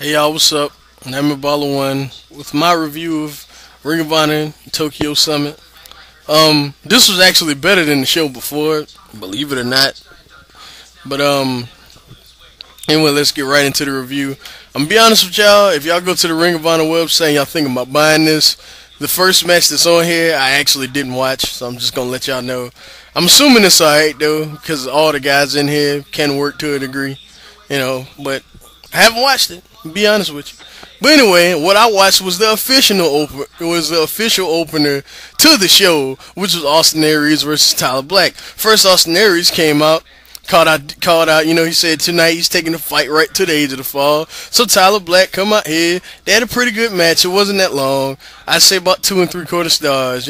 Hey y'all, what's up? I'm Bala One with my review of Ring of Honor Tokyo Summit. This was actually better than the show before, believe it or not. But anyway, let's get right into the review. I'm gonna be honest with y'all. If y'all go to the Ring of Honor website and y'all thinking about buying this, the first match that's on here I actually didn't watch, so I'm just gonna let y'all know. I'm assuming it's alright though, because all the guys in here can work to a degree, but I haven't watched it. Be honest with you. But anyway, what I watched was the official opener to the show, which was Austin Aries versus Tyler Black. First, Austin Aries came out, called out. He said tonight he's taking the fight right to the Age of the Fall. So Tyler Black come out here. They had a pretty good match. It wasn't that long. I'd say about 2 3/4 stars.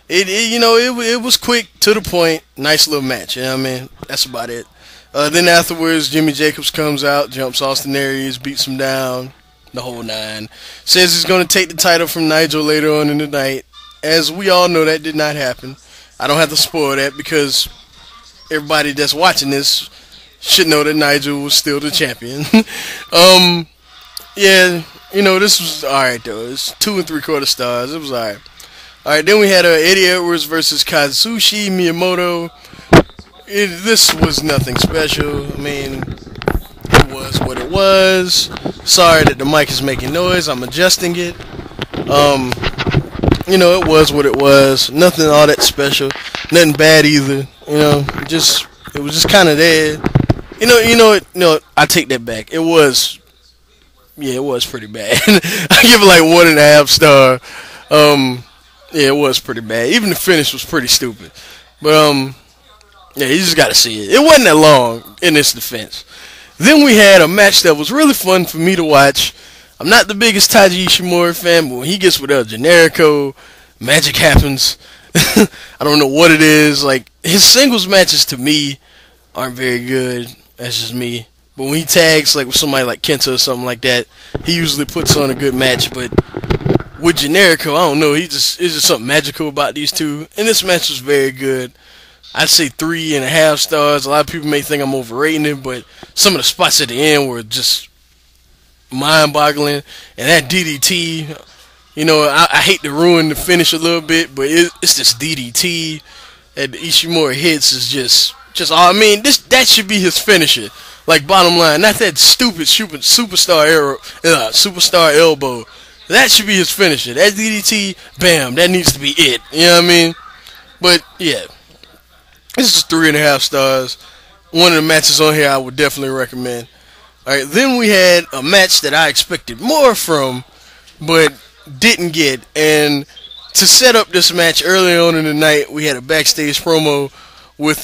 It was quick to the point. Nice little match. You know what I mean? That's about it. Then afterwards, Jimmy Jacobs comes out, jumps Austin Aries, beats him down, the whole nine. Says he's going to take the title from Nigel later on in the night. As we all know, that did not happen. I don't have to spoil that because everybody that's watching this should know that Nigel was still the champion. This was alright though. It's 2 3/4 stars. It was alright. Alright, then we had Eddie Edwards versus Kazushi Miyamoto. This was nothing special. I mean, it was what it was. Sorry that the mic is making noise. I'm adjusting it. It was what it was. Nothing all that special. Nothing bad either. It was just kind of there. I take that back. It was pretty bad. I give it like 1.5 star. It was pretty bad. Even the finish was pretty stupid. But yeah, you just gotta see it. It wasn't that long in its defense. Then we had a match that was really fun for me to watch. I'm not the biggest Taiji Ishimori fan, but when he gets with Generico, magic happens. I don't know what it is. Like, his singles matches to me aren't very good. That's just me. But when he tags like with somebody like KENTA or something like that, he usually puts on a good match. But with Generico, I don't know. It's just something magical about these two. And this match was very good. I'd say 3.5 stars. A lot of people may think I'm overrating it, but some of the spots at the end were just mind-boggling. And that DDT, I hate to ruin the finish a little bit, but it's this DDT that Ishimori hits is just that should be his finisher. Like, bottom line, not that stupid superstar elbow. That should be his finisher. That DDT, bam, that needs to be it. You know what I mean? But yeah. This is 3.5 stars. One of the matches on here I would definitely recommend. Alright, then we had a match that I expected more from, but didn't get. And to set up this match early on in the night, we had a backstage promo with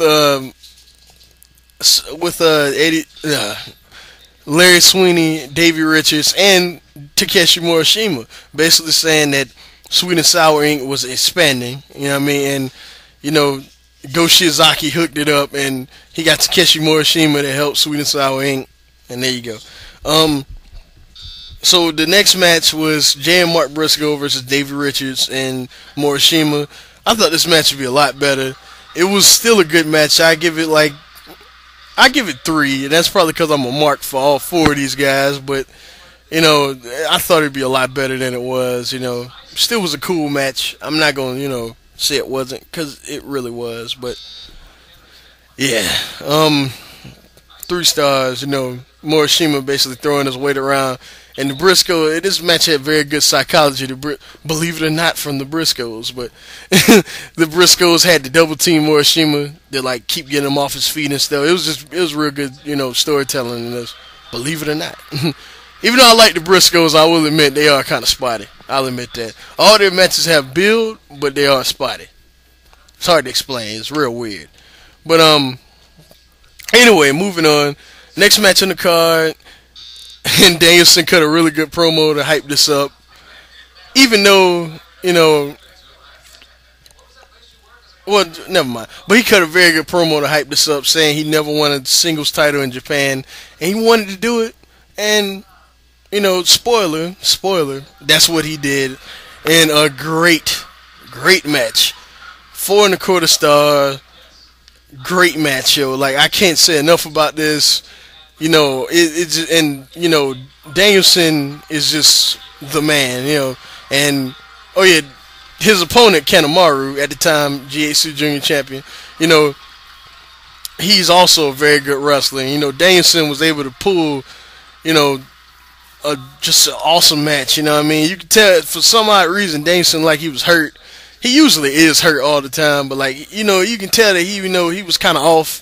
Larry Sweeney, Davey Richards, and Takeshi Morishima, basically saying that Sweet and Sour Inc. was expanding. You know what I mean? And Go Shiozaki hooked it up, and he got Takeshi Morishima to help Sweet and Sour Inc. And there you go. So the next match was Jay and Mark Briscoe versus Davey Richards and Morishima. I thought this match would be a lot better. It was still a good match. I give it 3, and that's probably because I'm a mark for all 4 of these guys. But I thought it'd be a lot better than it was. Still was a cool match. I'm not gonna say it wasn't, because it really was. But yeah, 3 stars. Morishima basically throwing his weight around, and the Briscoe. This match had very good psychology. Believe it or not, from the Briscoes, but the Briscoes had to double team Morishima to keep getting him off his feet and stuff. It was real good, storytelling in this. Believe it or not. Even though I like the Briscoes, I will admit they are kind of spotty. I'll admit that. All their matches have build, but they are spotty. It's hard to explain. It's real weird. But anyway, moving on. Next match on the card, and Danielson cut a really good promo to hype this up. Even though, well, never mind. But he cut a very good promo to hype this up, saying he never won a singles title in Japan, and he wanted to do it. And spoiler, that's what he did in a great match. 4 1/4 star, great match, yo. I can't say enough about this. Danielson is just the man, and oh yeah, his opponent Kanemaru at the time, GHC Junior Champion, you know, he's also a very good wrestler. Danielson was able to pull, you know, just an awesome match. You know what I mean? You can tell for some odd reason Danielson like he was hurt. He usually is hurt all the time, but you can tell that he was kind of off.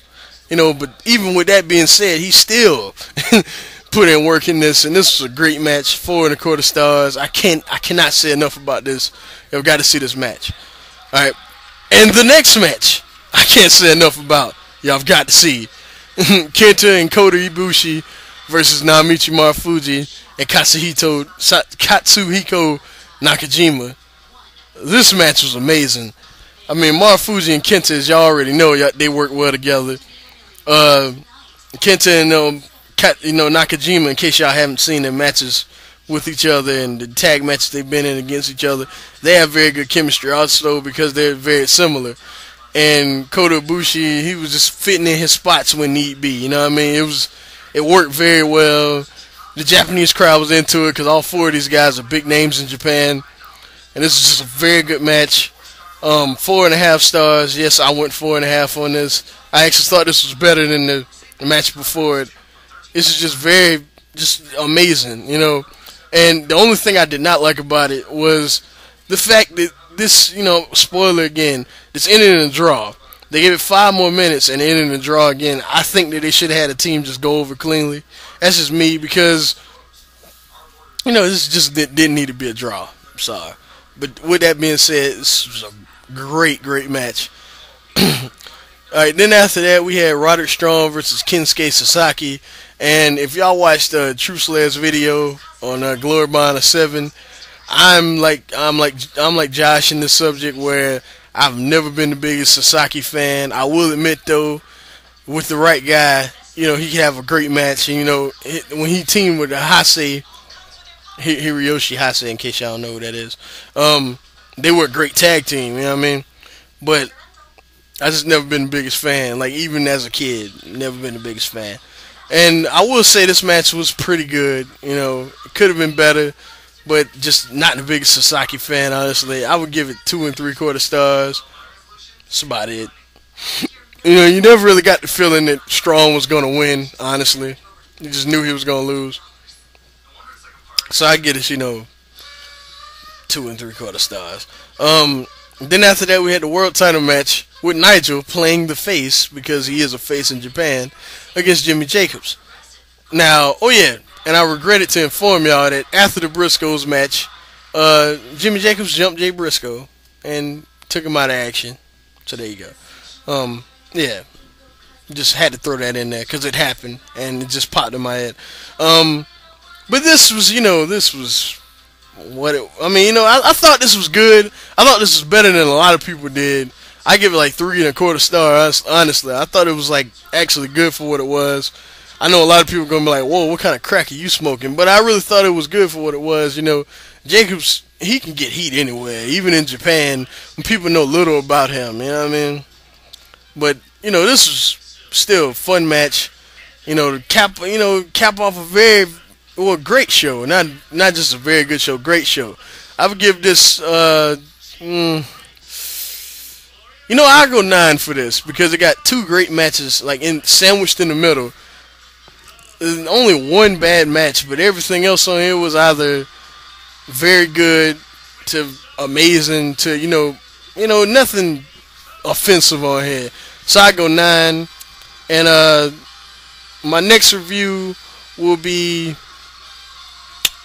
But even with that being said, he still put in work in this, and this was a great match. 4.25 stars. I cannot say enough about this. You've got to see this match. All right, and the next match I can't say enough about. Y'all got to see Kenta and Kota Ibushi versus Naomichi Marufuji and Katsuhiko Nakajima. This match was amazing. I mean, Marufuji and Kenta, as y'all already know, they work well together. Kenta and Nakajima, in case y'all haven't seen their matches with each other and the tag matches they've been in against each other, they have very good chemistry also because they're very similar. And Kota Ibushi, he was just fitting in his spots when need be. You know what I mean? It worked very well. The Japanese crowd was into it because all four of these guys are big names in Japan. And this is just a very good match. 4.5 stars. Yes, I went 4.5 on this. I actually thought this was better than the match before it. This is just amazing, And the only thing I did not like about it was the fact that this, spoiler again, this ended in a draw. They gave it 5 more minutes and ended in a draw again. I think that they should have had a team just go over cleanly. That's just me because, this just didn't need to be a draw. I'm sorry. But with that being said, this was a great, great match. Alright, then after that, we had Roderick Strong versus Kensuke Sasaki. And if y'all watched True Slayer's video on Glory Bond of 7, I'm like Josh in this subject where I've never been the biggest Sasaki fan. I will admit though, with the right guy, he can have a great match. And, when he teamed with Hase, Hiroyoshi Hase, in case y'all don't know who that is, they were a great tag team. You know what I mean? But I just never been the biggest fan. Like even as a kid, never been the biggest fan. And I will say this match was pretty good. It could have been better, but just not the biggest Sasaki fan, honestly. I would give it 2.75 stars. That's about it. You never really got the feeling that Strong was going to win, honestly. You just knew he was going to lose. So I get it, 2.75 stars. Then after that, we had the world title match with Nigel playing the face, because he is a face in Japan, against Jimmy Jacobs. Now, oh yeah, and I regretted to inform y'all that after the Briscoes match, Jimmy Jacobs jumped Jay Briscoe and took him out of action. So there you go. Yeah, just had to throw that in there because it happened and it just popped in my head. But this was, this was what it. I mean, I thought this was good. I thought this was better than a lot of people did. I give it like 3.25 stars. Honestly, I thought it was like actually good for what it was. I know a lot of people are gonna be like, "Whoa, what kind of crack are you smoking?" But I really thought it was good for what it was. Jacobs, he can get heat anywhere, even in Japan, when people know little about him. You know what I mean? But this was still a fun match. To cap off a very great show. Not just a very good show, great show. I would give this. I'll go 9 for this because it got 2 great matches, sandwiched in the middle. There's only one bad match, but everything else on here was either very good to amazing to nothing offensive on here. So I go 9, and my next review will be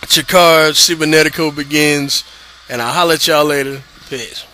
Chikara Cybernetico Begins, and I'll holler at y'all later. Peace.